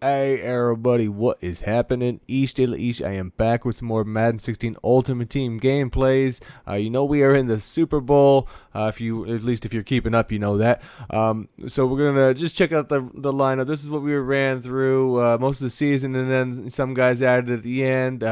Hey everybody, what is happening? Dela. I am back with some more Madden 16 Ultimate Team gameplays. You know we are in the Super Bowl. At least if you're keeping up, you know that. So we're gonna just check out the lineup. This is what we ran through most of the season, and then some guys added at the end.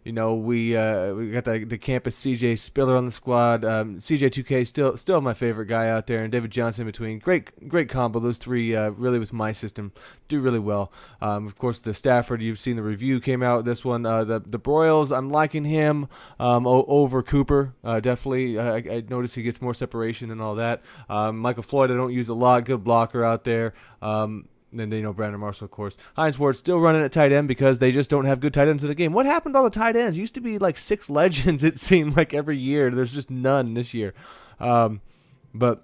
You know, we got the campus CJ Spiller on the squad. CJ2K still my favorite guy out there, and David Johnson in between. Great combo. Those three really with my system do really well. Of course, the Stafford, you've seen the review came out. This one, the Broyles, I'm liking him over Cooper. Definitely, I noticed he gets more separation and all that. Michael Floyd, I don't use a lot. Good blocker out there. And then, Brandon Marshall, of course. Hines Ward still running at tight end because they just don't have good tight ends in the game. What happened to all the tight ends? It used to be like 6 legends, it seemed like, every year. There's just none this year. But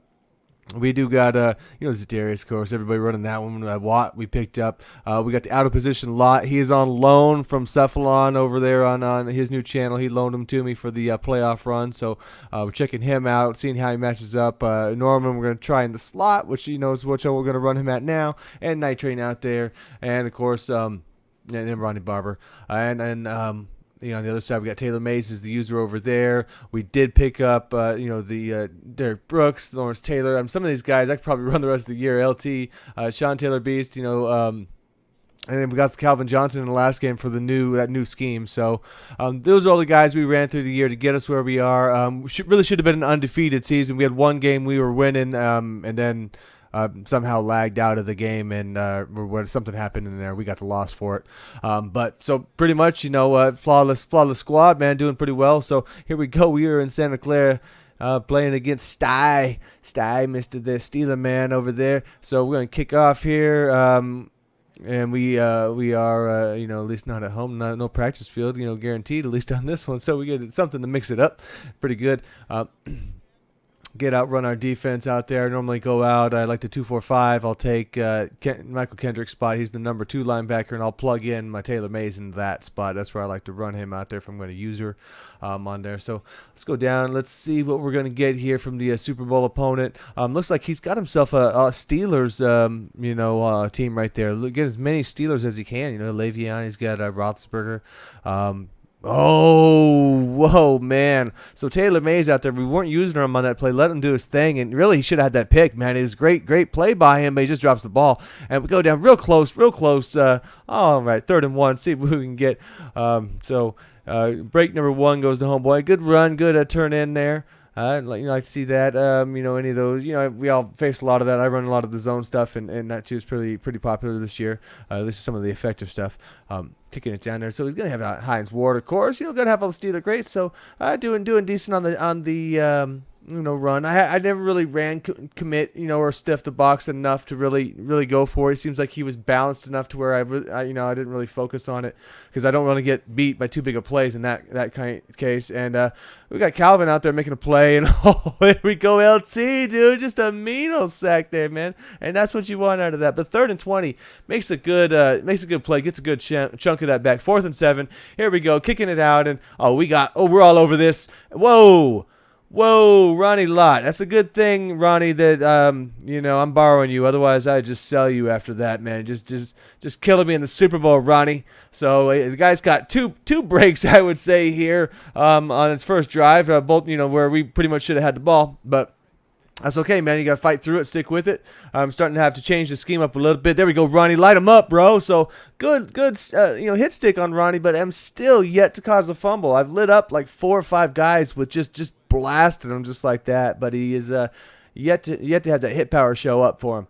we do got, Zadarius, of course. Everybody running that one. Watt we picked up. We got the out of position Lot. He is on loan from Cephalon over there on his new channel. He loaned him to me for the playoff run. So we're checking him out, seeing how he matches up. Norman, we're going to try in the slot, which is what we're going to run him at now. And Night Train out there. And, of course, and then Ronnie Barber. On the other side, we got Taylor Mays is the user over there. We did pick up, the Derek Brooks, Lawrence Taylor. Some of these guys, I could probably run the rest of the year. LT, Sean Taylor Beast, and then we got Calvin Johnson in the last game for that new scheme. So those are all the guys we ran through the year to get us where we are. Really should have been an undefeated season. We had one game we were winning, and then somehow lagged out of the game, and something happened in there. We got the loss for it. But so pretty much, flawless squad, man, doing pretty well. So here we go. We are in Santa Clara. Playing against Sty, Mr. the Steeler man over there. So we're going to kick off here. And we are, at least not at home, no practice field, guaranteed, at least on this one. So we get something to mix it up. Pretty good. Get out, run our defense out there. Normally go out. I like the 2-4-5. I'll take Michael Kendrick's spot. He's the number 2 linebacker, and I'll plug in my Taylor Mays in that spot. That's where I like to run him out there if I'm going to use her on there. So let's go down. Let's see what we're going to get here from the Super Bowl opponent. Looks like he's got himself a Steelers, team right there. Get as many Steelers as he can. Le'Veon. He's got Roethlisberger. Oh, whoa, man. So Taylor Mays out there, we weren't using him on that play. Let him do his thing, and really he should have had that pick, man. It was great play by him, but he just drops the ball. And we go down real close. All right, 3rd and 1. See what we can get. Break number 1 goes to homeboy. Good run, good turn in there. I'd like to see that. Any of those. We all face a lot of that. I run a lot of the zone stuff, and that too is pretty popular this year. This is some of the effective stuff. Kicking it down there. So he's gonna have Hines Ward, of course. Gonna have all the Steeler greats. So doing decent on the run. I never really ran commit, or stiff the box enough to really go for it. It seems like he was balanced enough to where I didn't really focus on it because I don't want to get beat by too big of plays in that kind of case. And we got Calvin out there making a play, and there we go, LT, dude, just a mean old sack there, man. And that's what you want out of that. But 3rd and 20 makes a good play, gets a good chunk of that back. 4th and 7, here we go, kicking it out, and we're all over this. Whoa, Ronnie Lott. That's a good thing, Ronnie, that I'm borrowing you. Otherwise, I'd just sell you after that, man. Just killing me in the Super Bowl, Ronnie. So the guy's got two breaks, I would say, here on his first drive. Both, where we pretty much should have had the ball, but that's okay, man. You got to fight through it, stick with it. I'm starting to have to change the scheme up a little bit. There we go, Ronnie. Light him up, bro. So good, hit stick on Ronnie, but I'm still yet to cause a fumble. I've lit up like 4 or 5 guys with just blasted him just like that, but he is yet to have that hit power show up for him.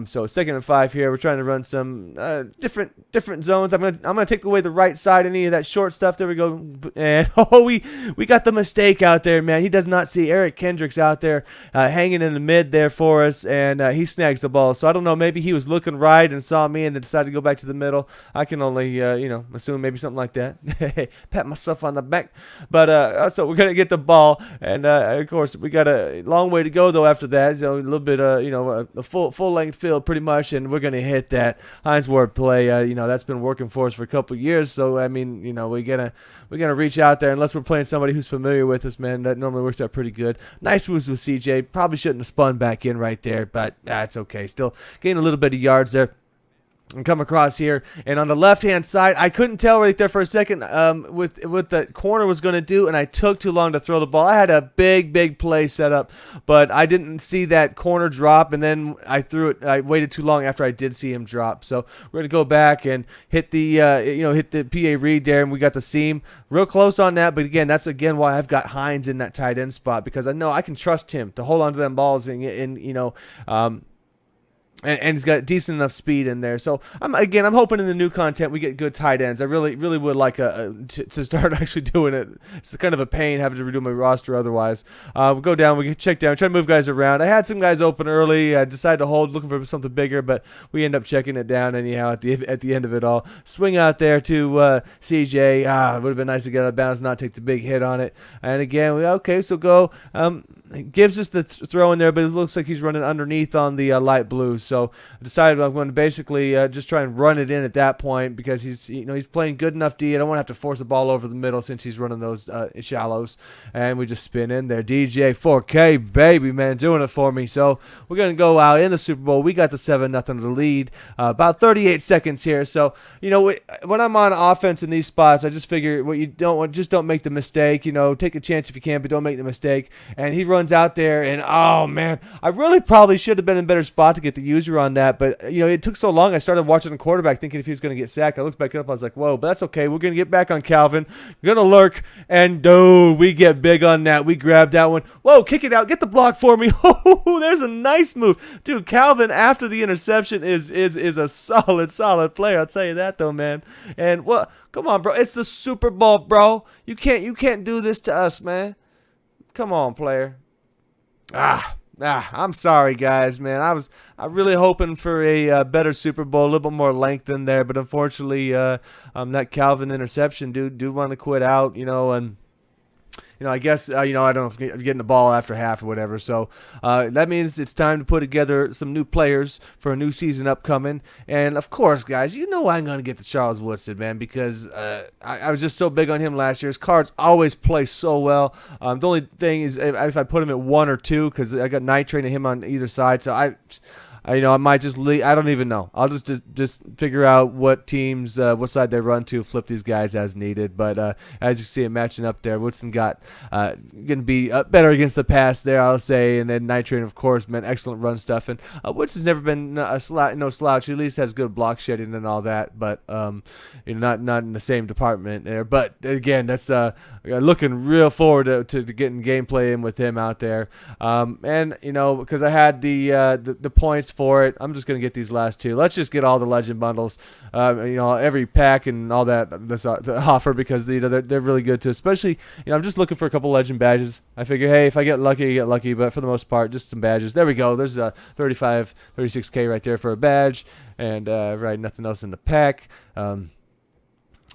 So 2nd and 5 here. We're trying to run some different zones. I'm gonna take away the right side, any of that short stuff. There we go. And we got the mistake out there, man. He does not see Eric Kendricks out there hanging in the mid there for us, and he snags the ball. So I don't know. Maybe he was looking right and saw me and then decided to go back to the middle. I can only assume maybe something like that. Pat myself on the back. But so we're gonna get the ball, and of course we got a long way to go though after that. So a little bit a full length field pretty much, and we're going to hit that Hines Ward play. That's been working for us for a couple of years. So I mean, we're gonna reach out there unless we're playing somebody who's familiar with us, man. That normally works out pretty good. Nice moves with CJ. Probably shouldn't have spun back in right there, but it's okay. Still getting a little bit of yards there. and come across here, and on the left-hand side, I couldn't tell right there for a second with what the corner was going to do, and I took too long to throw the ball. I had a big play set up, but I didn't see that corner drop, and then I threw it. I waited too long after I did see him drop. So we're gonna go back and hit the hit the PA read there, and we got the seam real close on that. But again, that's why I've got Hines in that tight end spot, because I know I can trust him to hold on to them balls and and he's got decent enough speed in there. So I'm hoping in the new content we get good tight ends. I really would like to start actually doing it. It's kind of a pain having to redo my roster otherwise. We'll go down, we can check down, try to move guys around. I had some guys open early. I decided to hold, looking for something bigger, but we end up checking it down anyhow at the end of it all. Swing out there to CJ. It would have been nice to get out of bounds, not take the big hit on it. And again, so go. Gives us the throw in there, but it looks like he's running underneath on the light blue. So I decided I'm going to basically just try and run it in at that point, because he's playing good enough D. I don't want to have to force the ball over the middle since he's running those shallows. And we just spin in there. DJ 4K, baby, man, doing it for me. So we're going to go out in the Super Bowl. We got the 7-0 lead. About 38 seconds here. So, when I'm on offense in these spots, I just figure what you don't want, just don't make the mistake. Take a chance if you can, but don't make the mistake. And he runs out there, and oh man, I really probably should have been in a better spot to get the user on that, but it took so long. I started watching the quarterback thinking if he was going to get sacked. I looked back up, I was like, whoa, but that's okay. We're going to get back on Calvin. We're going to lurk, and dude, we get big on that. We grab that one. Whoa, kick it out. Get the block for me. Oh, there's a nice move. Dude, Calvin after the interception is a solid player. I'll tell you that though, man. And what? Come on, bro. It's the Super Bowl, bro. You can't do this to us, man. Come on, player. I'm sorry, guys, man. I'm really hoping for a better Super Bowl, a little bit more length in there, but unfortunately, that Calvin interception, dude wanted to quit out, and I guess, I don't know if I'm getting the ball after half or whatever. So that means it's time to put together some new players for a new season upcoming. And, of course, guys, I'm going to get the Charles Woodson, man, because I was just so big on him last year. His cards always play so well. The only thing is if I put him at 1 or 2, because I got Night Train and him on either side. So I might just leave. I don't even know. I'll just figure out what teams, what side they run to, flip these guys as needed. But as you see it matching up there, Woodson got going to be better against the pass there, I'll say. And then Night Train, of course, meant excellent run stuff. And Woodson's never been no slouch. He at least has good block shedding and all that. But not in the same department there. But again, that's looking real forward to getting gameplay in with him out there. And because I had the points for it, I'm just gonna get these last 2. Let's just get all the legend bundles, every pack and all that this offer, because they're really good too. Especially I'm just looking for a couple legend badges. I figure, hey, if I get lucky, I get lucky, but for the most part, just some badges. There we go. There's a 36K right there for a badge, and nothing else in the pack. Let's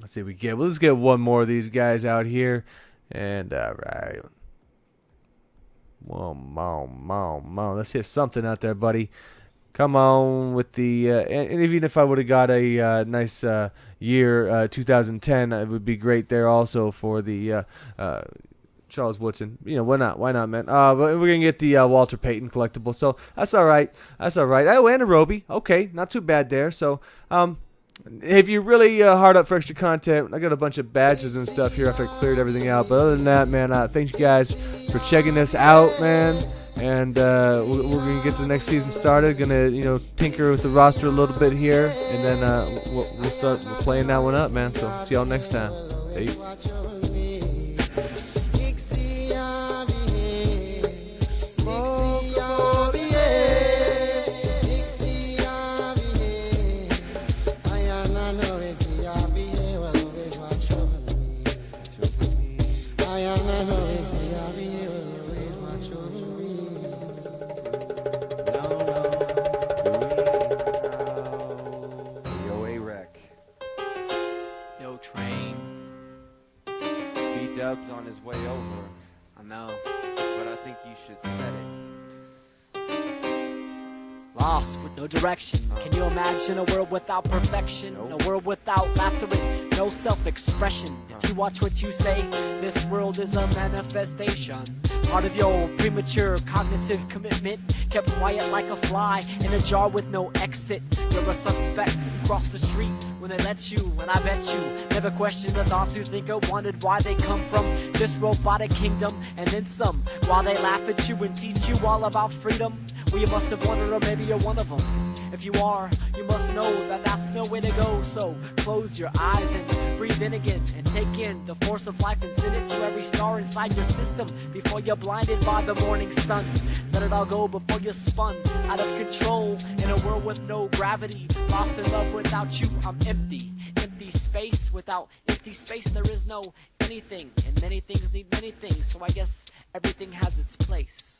see what we get. Let's get one more of these guys out here, and right. Whoa, mom. Let's hit something out there, buddy. Come on with the and even if I would have got a nice year 2010, it would be great there also for the Charles Woodson. Why not, man? But we're gonna get the Walter Payton collectible, so that's all right. Oh, and a Roby. Okay, not too bad there. So if you're really hard up for extra content, I got a bunch of badges and stuff here after I cleared everything out. But other than that, man, thank you guys for checking this out, man. And we're going to get the next season started. Going to, tinker with the roster a little bit here. And then we'll start playing that one up, man. So see y'all next time. Peace. Dubs on his way over. I know, but I think you should set it. Lost with no direction. Can you imagine a world without perfection? A world without laughter and no self-expression. If you watch what you say, this world is a manifestation. Part of your premature cognitive commitment, kept quiet like a fly in a jar with no exit. You're a suspect, cross the street when they let you, and I bet you never question the thoughts you think or wondered why they come from this robotic kingdom, and then some, while they laugh at you and teach you all about freedom. Well, you must have wondered, or maybe you're one of them. If you are, you must know that that's no way to go. So close your eyes and breathe in again, and take in the force of life and send it to every star inside your system before you're blinded by the morning sun. Let it all go before you're spun out of control in a world with no gravity. Lost in love without you, I'm empty. Empty space. Without empty space there is no anything, and many things need many things, so I guess everything has its place.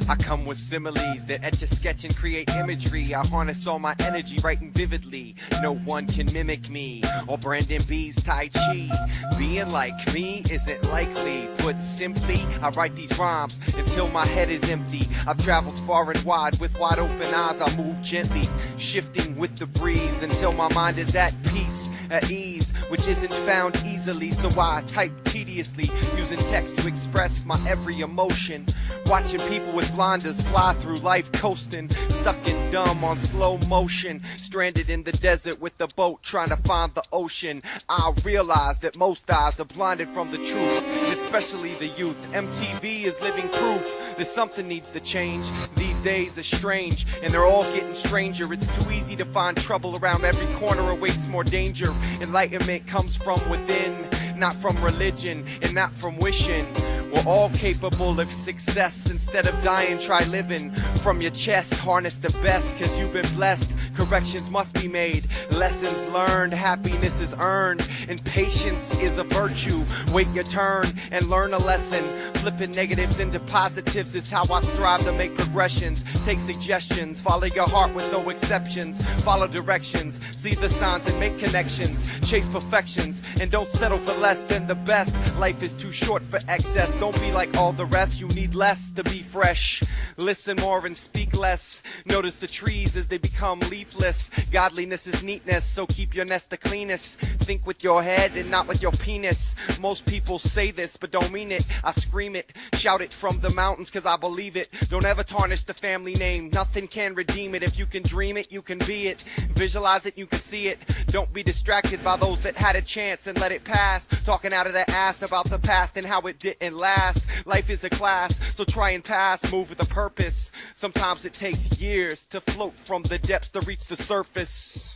I come with similes that etch a sketch and create imagery. I harness all my energy, writing vividly. No one can mimic me or Brandon B's Tai Chi. Being like me isn't likely. Put simply, I write these rhymes until my head is empty. I've traveled far and wide with wide open eyes. I move gently, shifting with the breeze until my mind is at peace, at ease, which isn't found easily. So I type tediously, using text to express my every emotion. Watching people with blinders fly through life coasting, stuck and dumb on slow motion, stranded in the desert with the boat trying to find the ocean. I realize that most eyes are blinded from the truth, especially the youth. MTV is living proof that something needs to change. These days are strange, and they're all getting stranger. It's too easy to find trouble around every corner awaits more danger. Enlightenment comes from within, not from religion and not from wishing. We're all capable of success. Instead of dying, try living from your chest. Harness the best, cause you've been blessed. Corrections must be made, lessons learned, happiness is earned, and patience is a virtue. Wait your turn and learn a lesson. Flipping negatives into positives is how I strive to make progressions. Take suggestions, follow your heart with no exceptions. Follow directions, see the signs and make connections. Chase perfections and don't settle for less than the best. Life is too short for excess. Don't be like all the rest, you need less to be fresh. Listen more and speak less. Notice the trees as they become leafless. Godliness is neatness, so keep your nest the cleanest. Think with your head and not with your penis. Most people say this but don't mean it. I scream it, shout it from the mountains cause I believe it. Don't ever tarnish the family name, nothing can redeem it. If you can dream it, you can be it. Visualize it, you can see it. Don't be distracted by those that had a chance and let it pass. Talking out of their ass about the past and how it didn't last. Life is a class, so try and pass, move with a purpose. Sometimes it takes years to float from the depths to reach the surface.